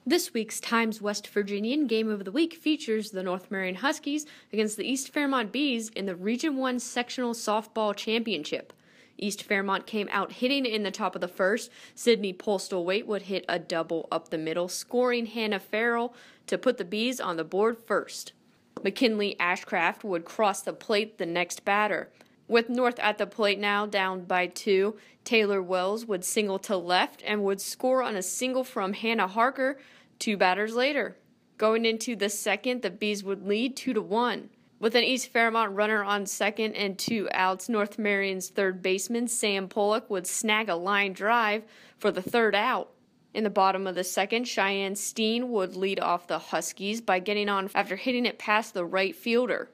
This week's Times West Virginian Game of the Week features the North Marion Huskies against the East Fairmont Bees in the Region 1 Sectional Softball Championship. East Fairmont came out hitting in the top of the first. Sydney Postlethwaite would hit a double up the middle, scoring Hannah Farrell to put the Bees on the board first. McKinley Ashcraft would cross the plate the next batter. With North at the plate now, down by 2, Taylor Wells would single to left and would score on a single from Hannah Harker 2 batters later. Going into the second, the Bees would lead 2-1. With an East Fairmont runner on second and 2 outs, North Marion's third baseman, Sam Pollock, would snag a line drive for the third out. In the bottom of the second, Cheyenne Steen would lead off the Huskies by getting on after hitting it past the right fielder.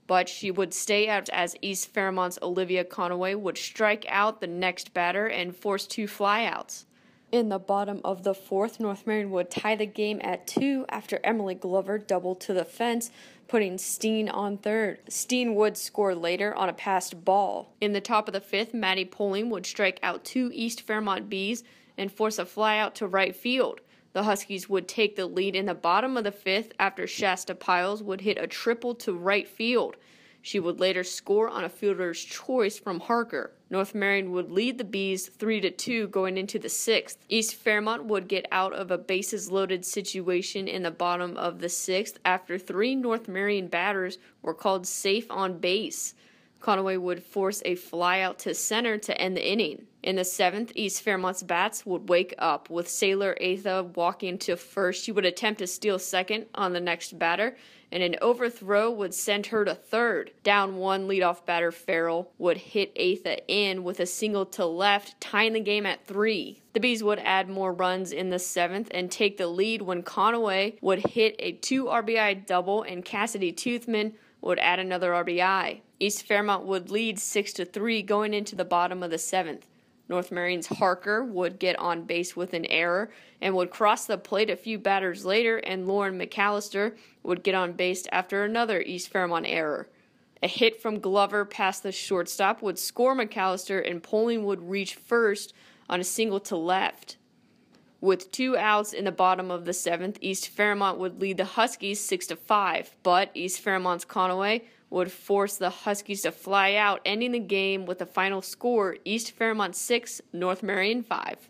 But she would stay out as East Fairmont's Olivia Conaway would strike out the next batter and force 2 flyouts. In the bottom of the fourth, North Marion would tie the game at 2 after Emily Glover doubled to the fence, putting Steen on third. Steen would score later on a passed ball. In the top of the fifth, Maddie Poling would strike out 2 East Fairmont Bees and force a flyout to right field. The Huskies would take the lead in the bottom of the fifth after Shasta Piles would hit a triple to right field. She would later score on a fielder's choice from Harker. North Marion would lead the Bees 3-2 going into the sixth. East Fairmont would get out of a bases-loaded situation in the bottom of the sixth after 3 North Marion batters were called safe on base. Conaway would force a flyout to center to end the inning. In the seventh, East Fairmont's bats would wake up, with Sailor Atha walking to first. She would attempt to steal second on the next batter, and an overthrow would send her to third. Down 1, leadoff batter Farrell would hit Atha in with a single to left, tying the game at 3. The Bees would add more runs in the seventh and take the lead when Conaway would hit a 2 RBI double and Cassidy Toothman would add another RBI. East Fairmont would lead 6-3 going into the bottom of the seventh. North Marion's Harker would get on base with an error and would cross the plate a few batters later, and Lauren McAllister would get on base after another East Fairmont error. A hit from Glover past the shortstop would score McAllister, and Poling would reach first on a single to left. With 2 outs in the bottom of the seventh, East Fairmont would lead the Huskies 6-5, but East Fairmont's Conaway would force the Huskies to fly out, ending the game with the final score, East Fairmont 6, North Marion 5.